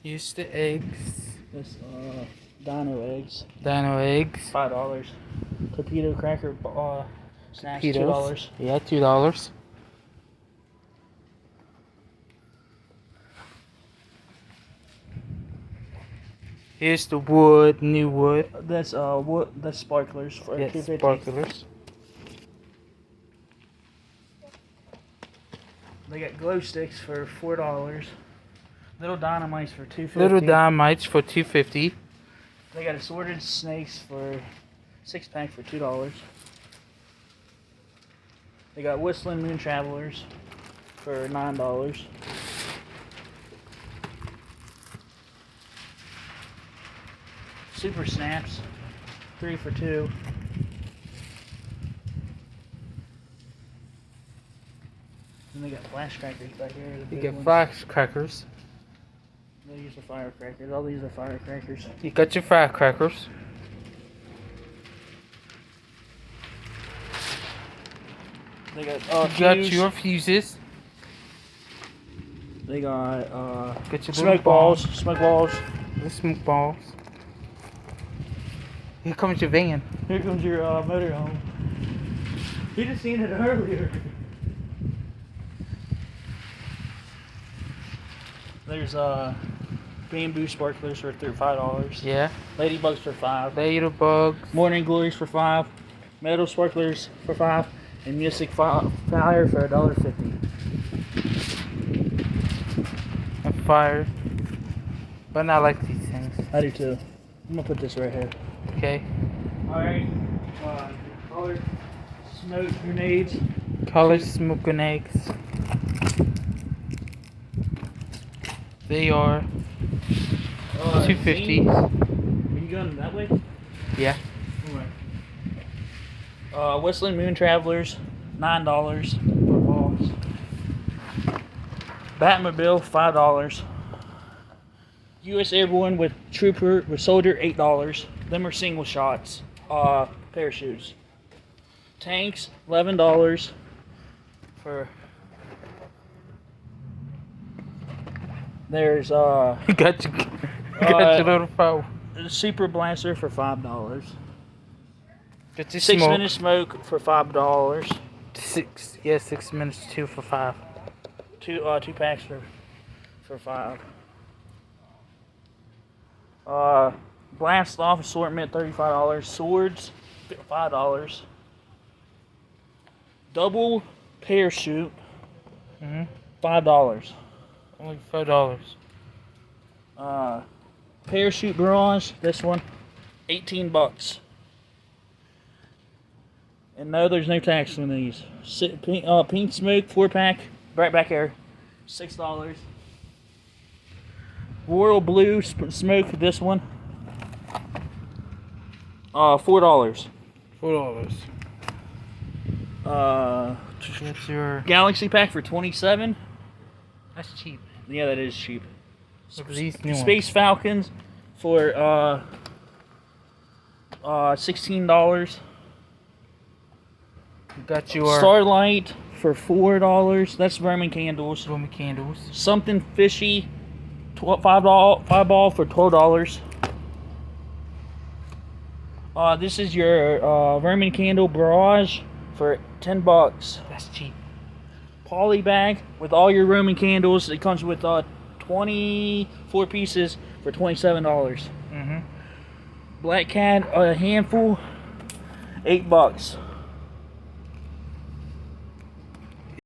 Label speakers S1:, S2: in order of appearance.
S1: Here's the eggs.
S2: This Dino eggs.
S1: Dino eggs.
S2: $5. Torpedo cracker snacks.
S1: Torpedoes.
S2: $2.
S1: Yeah, $2. Here's the wood, new wood.
S2: That's wood. That's sparklers for
S1: Yes,
S2: $2.50.
S1: sparklers.
S2: They got glow sticks for $4. Little dynamites for $2.50.
S1: Little dynamites for $2.50.
S2: They got assorted snakes for 6-pack for $2. They got whistling moon travelers for $9. Super snaps, 3 for $2. And they got flash crackers back here. The
S1: You
S2: big
S1: get
S2: ones.
S1: firecrackers.
S2: These are firecrackers. All these are firecrackers.
S1: You got your firecrackers.
S2: They got
S1: You got
S2: fuse.
S1: your fuses.
S2: They got
S1: Get your
S2: smoke balls. Smoke balls.
S1: The smoke balls. Here comes your van.
S2: Here comes your motorhome. You just seen it earlier. There's bamboo sparklers for $5.
S1: Yeah.
S2: Ladybugs for $5.
S1: Ladybugs.
S2: Morning glories for $5. Metal sparklers for $5. And music fire for $1.50.
S1: And fire. But not like these things.
S2: I do too. I'm gonna put this right here.
S1: Okay.
S2: Alright. Colored smoke grenades.
S1: Colored smoke grenades. They are $2.50.
S2: Are you going that way?
S1: Yeah.
S2: Alright. Whistling Moon Travelers, $9 for balls. Batmobile, $5. U.S. Airborne with Trooper with Soldier, $8. Them are single shots. Parachutes. Tanks, $11 for. There's
S1: You got your little foe.
S2: Super Blaster for $5.
S1: Get your
S2: 6
S1: smoke.
S2: Minute Smoke for $5.
S1: 6 minutes, 2 for $5.
S2: Two packs for $5. Blast Off assortment, $35. Swords, $5. Double parachute, $5.
S1: Only $5.
S2: Parachute barrage, this one, $18. And no, there's no tax on these. Pink Smoke 4-pack, right back here, $6. Royal Blue Smoke, this one, $4.
S1: $4. That's your.
S2: Galaxy Pack for $27.
S1: That's cheap.
S2: Yeah, that is cheap.
S1: Look at these new
S2: Space Falcons for $16.
S1: You got your
S2: Starlight for $4. That's Roman candles.
S1: Roman candles.
S2: Something Fishy, $5 ball for $12. This is your Roman candle barrage for $10.
S1: That's cheap.
S2: Poly bag with all your Roman candles. It comes with 24 pieces for $27. Black Cat, a handful, $8.